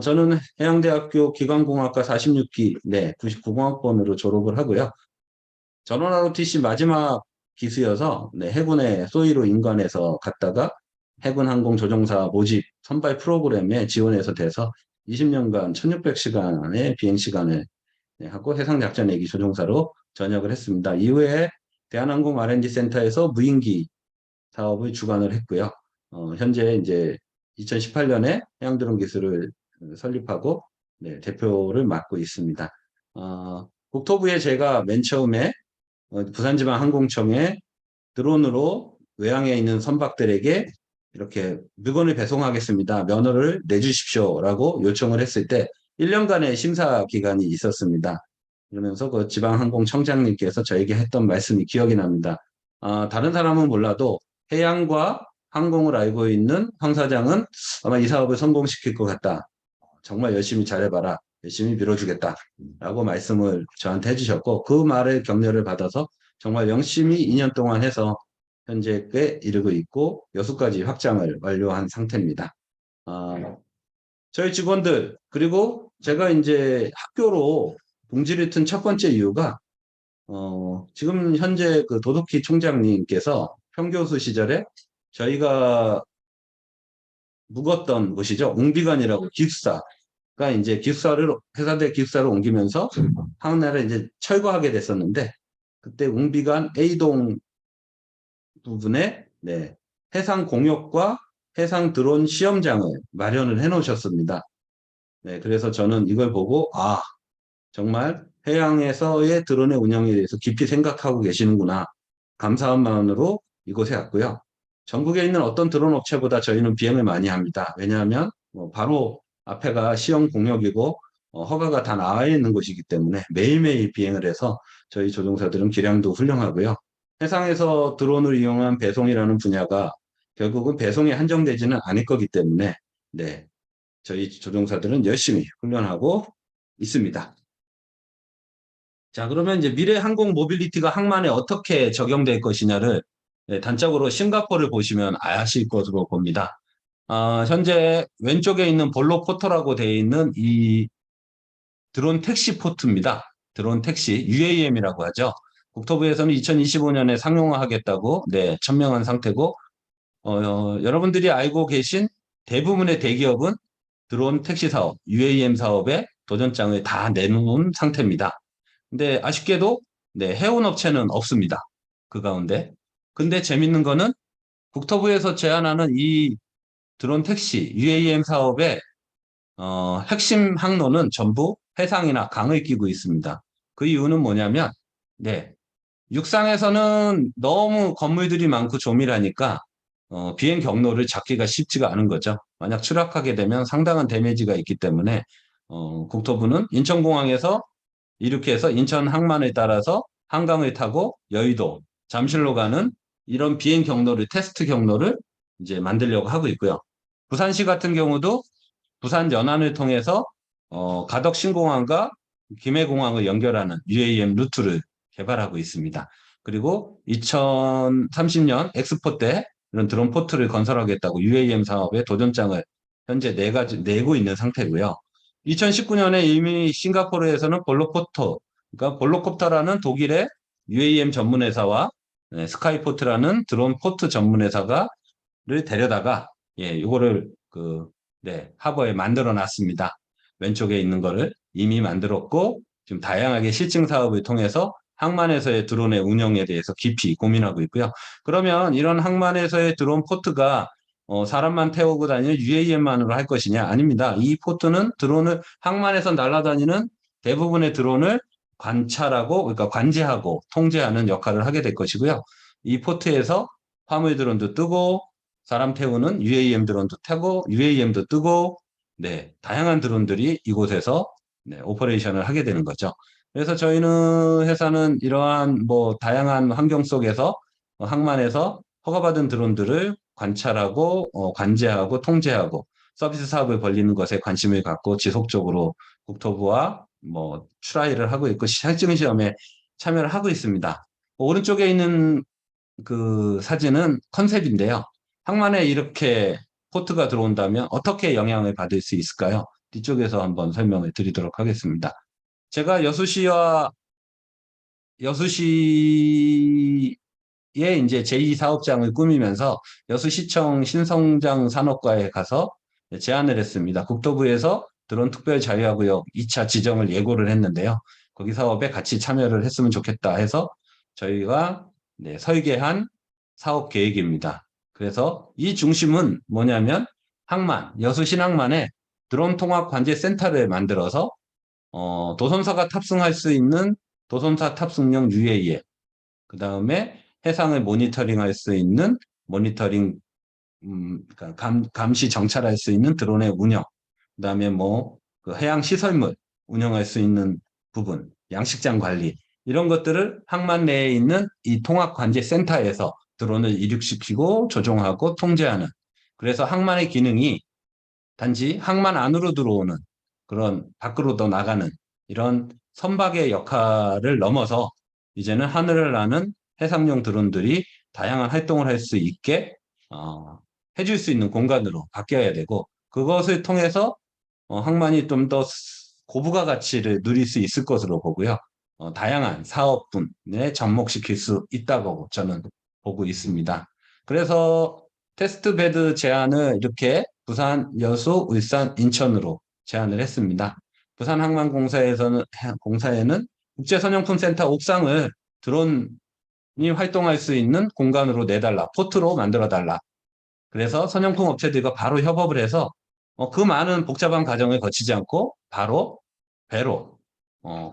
저는 해양대학교 기관공학과 46기, 네, 99공학번으로 졸업을 하고요. 전원 ROTC 마지막 기수여서 네, 해군의 소위로 인관해서 갔다가 해군 항공 조종사 모집 선발 프로그램에 지원해서 돼서 20년간 1600시간의 비행 시간을 네, 하고 해상작전 얘기 조종사로 전역을 했습니다. 이후에 대한항공 R&D 센터에서 무인기 사업을 주관을 했고요. 현재 이제 2018년에 해양드론 기술을 설립하고 네, 대표를 맡고 있습니다. 국토부에 제가 맨 처음에 부산지방항공청에 드론으로 외항에 있는 선박들에게 이렇게 물건을 배송하겠습니다. 면허를 내주십시오라고 요청을 했을 때 1년간의 심사 기간이 있었습니다. 그러면서 그 지방항공청장님께서 저에게 했던 말씀이 기억이 납니다. 다른 사람은 몰라도 해양과 항공을 알고 있는 황 사장은 아마 이 사업을 성공시킬 것 같다. 정말 열심히 잘해봐라. 열심히 밀어주겠다. 라고 말씀을 저한테 해주셨고 그 말에 격려를 받아서 정말 열심히 2년 동안 해서 현재에 이르고 있고 여수까지 확장을 완료한 상태입니다. 저희 직원들 그리고 제가 이제 학교로 봉지를 튼 첫 번째 이유가 지금 현재 그 도덕희 총장님께서 평교수 시절에 저희가 묵었던 곳이죠. 웅비관이라고 기숙사가 이제 기숙사를 회사대 기숙사를 옮기면서 한나라에 이제 철거하게 됐었는데 그때 웅비관 A동 부분에 네, 해상 공역과 해상 드론 시험장을 마련을 해 놓으셨습니다. 네, 그래서 저는 이걸 보고 정말 해양에서의 드론의 운영에 대해서 깊이 생각하고 계시는구나. 감사한 마음으로 이곳에 왔고요. 전국에 있는 어떤 드론 업체보다 저희는 비행을 많이 합니다. 왜냐하면 바로 앞에가 시험 공역이고 허가가 다 나와 있는 곳이기 때문에 매일매일 비행을 해서 저희 조종사들은 기량도 훌륭하고요. 해상에서 드론을 이용한 배송이라는 분야가 결국은 배송에 한정되지는 않을 거기 때문에 네, 저희 조종사들은 열심히 훈련하고 있습니다. 자, 그러면 이제 미래 항공 모빌리티가 항만에 어떻게 적용될 것이냐를 네, 단적으로 싱가포르를 보시면 아실 것으로 봅니다. 현재 왼쪽에 있는 볼로 포터라고 되어 있는 이 드론 택시 포트입니다. 드론 택시, UAM이라고 하죠. 국토부에서는 2025년에 상용화하겠다고 네, 천명한 상태고 여러분들이 알고 계신 대부분의 대기업은 드론 택시 사업, UAM 사업에 도전장을 다 내놓은 상태입니다. 근데 아쉽게도 네, 해운 업체는 없습니다. 그 가운데. 근데 재밌는 거는 국토부에서 제안하는 이 드론 택시, UAM 사업의 핵심 항로는 전부 해상이나 강을 끼고 있습니다. 그 이유는 뭐냐면, 네, 육상에서는 너무 건물들이 많고 조밀하니까 비행 경로를 잡기가 쉽지가 않은 거죠. 만약 추락하게 되면 상당한 데미지가 있기 때문에 국토부는 인천공항에서 이렇게 해서 인천 항만을 따라서 한강을 타고 여의도, 잠실로 가는 이런 비행 경로를 테스트 경로를 이제 만들려고 하고 있고요. 부산시 같은 경우도 부산 연안을 통해서 가덕 신공항과 김해공항을 연결하는 UAM 루트를 개발하고 있습니다. 그리고 2030년 엑스포 때 이런 드론 포트를 건설하겠다고 UAM 사업에 도전장을 현재 내고 있는 상태고요. 2019년에 이미 싱가포르에서는 볼로포터, 그러니까 볼로콥터라는 독일의 UAM 전문 회사와 스카이포트라는 드론 포트 전문 회사를 데려다가 이거를 하버에 만들어 놨습니다. 왼쪽에 있는 거를 이미 만들었고 지금 다양하게 실증 사업을 통해서 항만에서의 드론의 운영에 대해서 깊이 고민하고 있고요. 그러면 이런 항만에서의 드론 포트가 사람만 태우고 다니는 UAM만으로 할 것이냐? 아닙니다. 이 포트는 드론을 항만에서 날아다니는 대부분의 드론을 관찰하고, 그러니까 관제하고 통제하는 역할을 하게 될 것이고요. 이 포트에서 화물 드론도 뜨고, 사람 태우는 UAM 드론도 타고, UAM도 뜨고, 네, 다양한 드론들이 이곳에서 오퍼레이션을 하게 되는 거죠. 그래서 저희는 회사는 이러한 다양한 환경 속에서 항만에서 허가받은 드론들을 관찰하고 관제하고 통제하고 서비스 사업을 벌리는 것에 관심을 갖고 지속적으로 국토부와 트라이를 하고 있고 실증 시험에 참여를 하고 있습니다. 오른쪽에 있는 그 사진은 컨셉인데요. 항만에 이렇게 포트가 들어온다면 어떻게 영향을 받을 수 있을까요? 뒤쪽에서 한번 설명을 드리도록 하겠습니다. 제가 여수시에 이제 제2사업장을 꾸미면서 여수시청 신성장 산업과에 가서 제안을 했습니다. 국토부에서 드론 특별 자유화구역 2차 지정을 예고를 했는데요. 거기 사업에 같이 참여를 했으면 좋겠다 해서 저희가 설계한 사업 계획입니다. 그래서 이 중심은 뭐냐면 여수 신항만에 드론 통합 관제 센터를 만들어서 도선사가 탑승할 수 있는 도선사 탑승용 UAM, 그 다음에 해상을 모니터링할 수 있는 모니터링, 그러니까 감시 정찰할 수 있는 드론의 운영, 그 다음에 그 해양 시설물 운영할 수 있는 부분, 양식장 관리, 이런 것들을 항만 내에 있는 이 통합 관제 센터에서 드론을 이륙시키고 조종하고 통제하는. 그래서 항만의 기능이 단지 항만 안으로 들어오는 그런 밖으로 더 나가는 이런 선박의 역할을 넘어서 이제는 하늘을 나는 해상용 드론들이 다양한 활동을 할 수 있게 해줄 수 있는 공간으로 바뀌어야 되고, 그것을 통해서 항만이 좀 더 고부가 가치를 누릴 수 있을 것으로 보고요. 다양한 사업분에 접목시킬 수 있다고 저는 보고 있습니다. 그래서 테스트 베드 제안을 이렇게 부산, 여수, 울산, 인천으로 제안을 했습니다. 공사에는 국제선용품센터 옥상을 드론이 활동할 수 있는 공간으로 내달라, 포트로 만들어달라. 그래서 선용품 업체들과 바로 협업을 해서 그 많은 복잡한 과정을 거치지 않고 바로 배로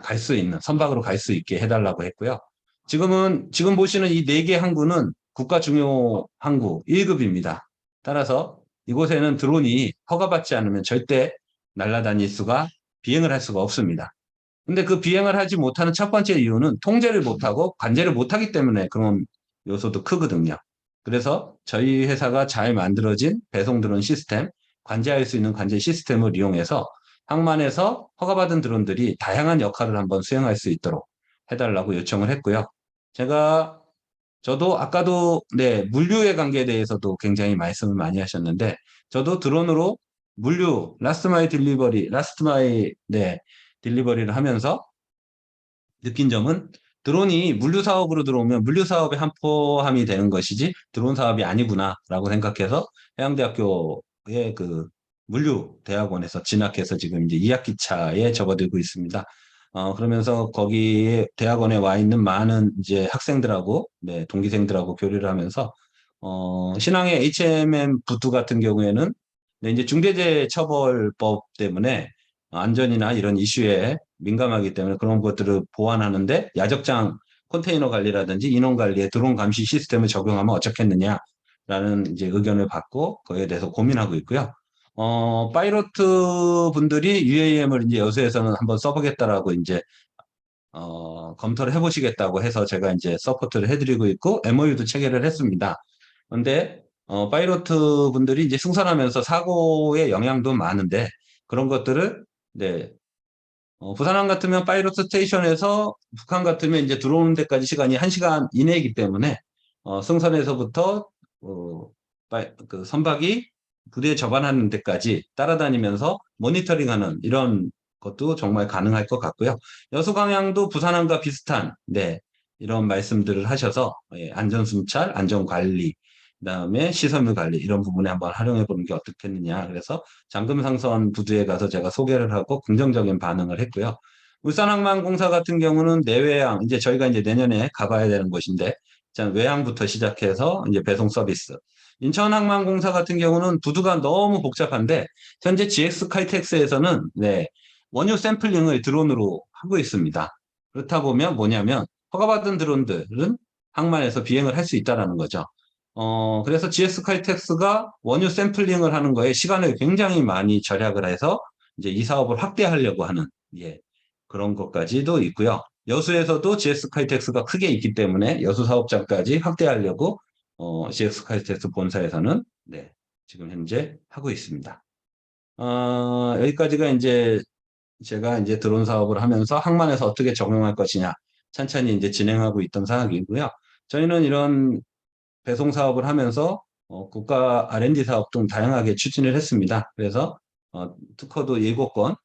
갈 수 있는, 선박으로 갈 수 있게 해달라고 했고요. 지금 보시는 이 4개 항구는 국가 중요 항구 1급입니다. 따라서 이곳에는 드론이 허가받지 않으면 절대 비행을 할 수가 없습니다. 근데 그 비행을 하지 못하는 첫 번째 이유는 통제를 못하고 관제를 못하기 때문에 그런 요소도 크거든요. 그래서 저희 회사가 잘 만들어진 배송 드론 시스템, 관제할 수 있는 관제 시스템을 이용해서 항만에서 허가받은 드론들이 다양한 역할을 한번 수행할 수 있도록 해달라고 요청을 했고요. 저도 아까도 물류의 관계에 대해서도 굉장히 말씀을 많이 하셨는데, 저도 드론으로 라스트 마일 딜리버리를 하면서 느낀 점은, 드론이 물류 사업으로 들어오면 물류 사업에 한 포함이 되는 것이지 드론 사업이 아니구나라고 생각해서 해양대학교의 그 물류대학원에서 진학해서 지금 이제 2학기 차에 접어들고 있습니다. 그러면서 거기 대학원에 와 있는 많은 이제 학생들하고, 동기생들하고 교류를 하면서, 신항의 HMM 부두 같은 경우에는 이제 중대재해처벌법 때문에 안전이나 이런 이슈에 민감하기 때문에 그런 것들을 보완하는데, 야적장 컨테이너 관리라든지 인원 관리에 드론 감시 시스템을 적용하면 어떻겠느냐라는 이제 의견을 받고 거기에 대해서 고민하고 있고요. 파이로트 분들이 UAM을 이제 여수에서는 한번 써보겠다라고 이제 검토를 해보시겠다고 해서 제가 이제 서포트를 해드리고 있고 MOU도 체결을 했습니다. 그런데 파이로트 분들이 이제 승선하면서 사고의 영향도 많은데, 그런 것들을 부산항 같으면 파이로트 스테이션에서, 북한 같으면 이제 들어오는 데까지 시간이 1시간 이내이기 때문에 승선에서부터 그 선박이 부대에 접안하는 데까지 따라다니면서 모니터링하는 이런 것도 정말 가능할 것 같고요. 여수광양도 부산항과 비슷한 이런 말씀들을 하셔서 안전순찰, 안전관리, 그다음에 시설물 관리 이런 부분에 한번 활용해 보는 게 어떻겠느냐. 그래서 잠금상선 부두에 가서 제가 소개를 하고 긍정적인 반응을 했고요. 울산항만공사 같은 경우는 내외항, 이제 저희가 이제 내년에 가봐야 되는 곳인데, 외항부터 시작해서 이제 배송 서비스. 인천항만공사 같은 경우는 부두가 너무 복잡한데, 현재 GX 칼텍스에서는 원유 샘플링을 드론으로 하고 있습니다. 그렇다 보면 뭐냐면 허가받은 드론들은 항만에서 비행을 할 수 있다는 거죠. 그래서 GX 칼텍스가 원유 샘플링을 하는 거에 시간을 굉장히 많이 절약을 해서 이제 이 사업을 확대하려고 하는 그런 것까지도 있고요. 여수에서도 GX 칼텍스가 크게 있기 때문에 여수 사업장까지 확대하려고 GX 칼텍스 본사에서는 지금 현재 하고 있습니다. 여기까지가 이제 제가 이제 드론 사업을 하면서 항만에서 어떻게 적용할 것이냐 천천히 이제 진행하고 있던 사항이고요. 저희는 이런 배송 사업을 하면서 국가 R&D 사업 등 다양하게 추진을 했습니다. 그래서 특허도 7건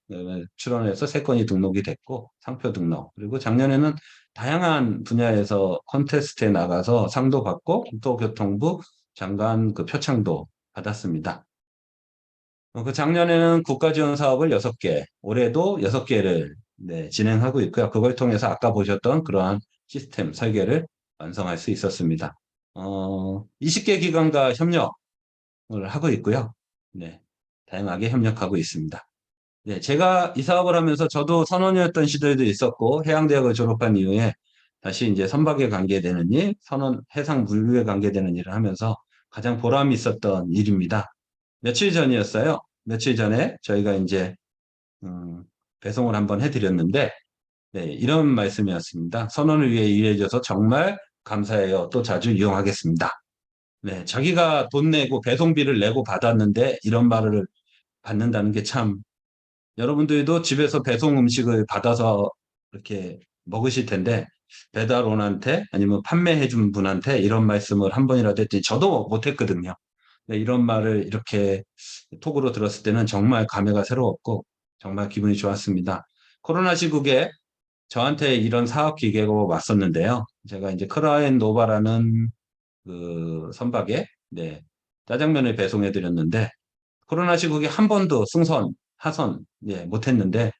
출원해서 3건이 등록이 됐고 상표 등록, 그리고 작년에는 다양한 분야에서 콘테스트에 나가서 상도 받고 국토교통부 장관 그 표창도 받았습니다. 그 작년에는 국가 지원 사업을 6개, 올해도 6개를 진행하고 있고요. 그걸 통해서 아까 보셨던 그러한 시스템 설계를 완성할 수 있었습니다. 20개 기관과 협력을 하고 있고요. 네, 다양하게 협력하고 있습니다. 네, 제가 이 사업을 하면서 저도 선원이었던 시절도 있었고, 해양대학을 졸업한 이후에 다시 이제 선박에 관계되는 일, 해상 물류에 관계되는 일을 하면서 가장 보람이 있었던 일입니다. 며칠 전이었어요. 며칠 전에 저희가 이제 배송을 한번 해드렸는데, 네, 이런 말씀이었습니다. 선원을 위해 일해줘서 정말 감사해요. 또 자주 이용하겠습니다. 네, 자기가 돈 내고 배송비를 내고 받았는데 이런 말을 받는다는 게 참, 여러분들도 집에서 배송 음식을 받아서 이렇게 먹으실 텐데, 배달원한테 아니면 판매해 준 분한테 이런 말씀을 한 번이라도 했더니 저도 못했거든요. 네, 이런 말을 이렇게 톡으로 들었을 때는 정말 감회가 새로웠고 정말 기분이 좋았습니다. 코로나 시국에 저한테 이런 사업 기계가 왔었는데요. 제가 이제 크라앤노바라는 그 선박에 짜장면을 배송해 드렸는데, 코로나 시국에 한 번도 승선, 하선 못했는데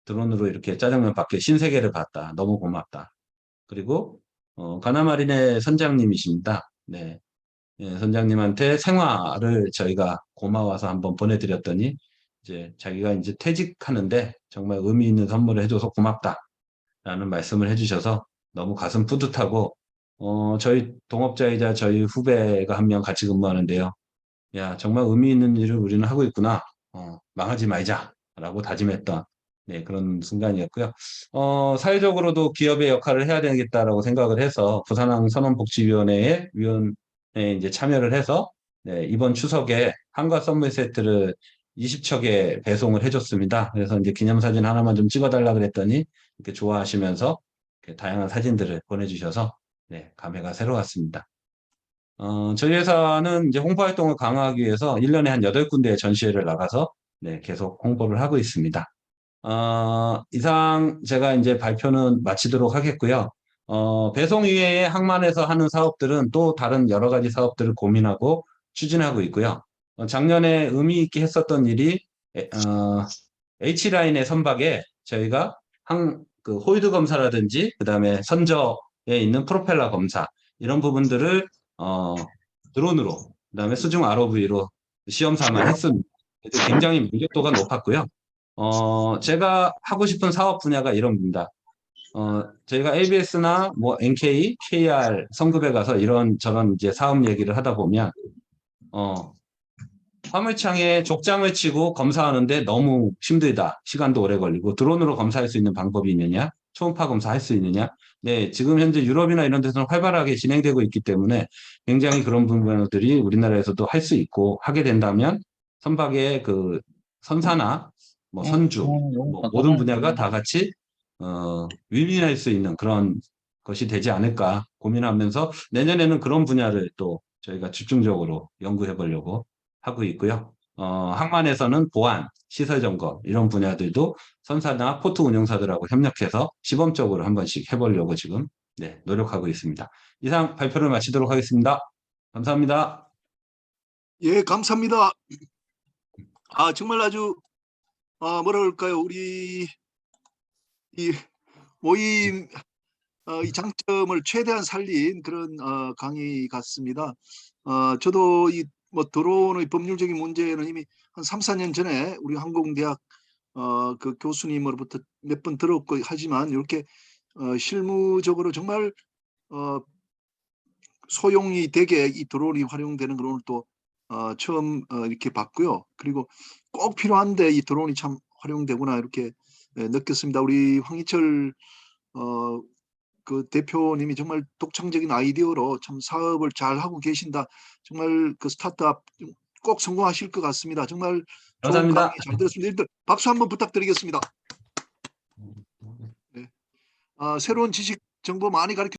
드론으로 이렇게 짜장면 밖에 신세계를 봤다. 너무 고맙다. 그리고 가나마린의 선장님이십니다. 네. 예, 선장님한테 생화를 저희가 고마워서 한번 보내드렸더니 이제 자기가 이제 퇴직하는데 정말 의미 있는 선물을 해줘서 고맙다라는 말씀을 해주셔서 너무 가슴 뿌듯하고, 저희 동업자이자 저희 후배가 한 명 같이 근무하는데요. 야, 정말 의미 있는 일을 우리는 하고 있구나. 망하지 말자라고 다짐했던 그런 순간이었고요. 사회적으로도 기업의 역할을 해야 되겠다라고 생각을 해서 부산항 선원복지위원회에 이제 참여를 해서 이번 추석에 한과 선물 세트를 20척에 배송을 해줬습니다. 그래서 이제 기념사진 하나만 좀 찍어달라 그랬더니 이렇게 좋아하시면서 이렇게 다양한 사진들을 보내주셔서 감회가 새로웠습니다. 저희 회사는 이제 홍보 활동을 강화하기 위해서 1년에 한 8군데 전시회를 나가서 계속 홍보를 하고 있습니다. 이상 제가 이제 발표는 마치도록 하겠고요. 배송 이외에 항만에서 하는 사업들은 또 다른 여러 가지 사업들을 고민하고 추진하고 있고요. 작년에 의미 있게 했었던 일이 H라인의 선박에 저희가 그 홀드 검사라든지 그다음에 선저에 있는 프로펠러 검사 이런 부분들을 드론으로 그다음에 수중 ROV로 시험 삼아 했습니다. 굉장히 만족도가 높았고요. 제가 하고 싶은 사업 분야가 이런 겁니다. 저희가 ABS나 뭐 NK, KR 성급에 가서 이런 저런 이제 사업 얘기를 하다 보면 화물창에 족장을 치고 검사하는데 너무 힘들다. 시간도 오래 걸리고 드론으로 검사할 수 있는 방법이 있느냐? 초음파 검사할 수 있느냐? 네, 지금 현재 유럽이나 이런 데서는 활발하게 진행되고 있기 때문에 굉장히 그런 부분들이 우리나라에서도 할 수 있고 하게 된다면 선박의 그 선사나 뭐 선주 뭐 모든 분야가 다 같이 윈윈할 수 있는 그런 것이 되지 않을까 고민하면서 내년에는 그런 분야를 또 저희가 집중적으로 연구해 보려고 하고 있고요. 항만에서는 보안, 시설 점검 이런 분야들도 선사나 포트 운영사들하고 협력해서 시범적으로 한 번씩 해보려고 지금 노력하고 있습니다. 이상 발표를 마치도록 하겠습니다. 감사합니다. 예, 감사합니다. 정말 아주 뭐라 그럴까요? 우리 이 모임 이 장점을 최대한 살린 그런 강의 같습니다. 저도 이 뭐 드론의 법률적인 문제는 이미 한 3, 4년 전에 우리 항공대학 그 교수님으로부터 몇 번 들었고 하지만 이렇게 실무적으로 정말 소용이 되게 이 드론이 활용되는 걸 오늘 또 처음 이렇게 봤고요. 그리고 꼭 필요한데 이 드론이 참 활용되구나 이렇게 느꼈습니다. 우리 황희철 그 대표님이 정말 독창적인 아이디어로 참 사업을 잘 하고 계신다. 정말 그 스타트업 꼭 성공하실 것 같습니다. 정말 좋은 감사합니다. 강의 잘 들었습니다. 일단 박수 한번 부탁드리겠습니다. 새로운 지식 정보 많이 가르쳐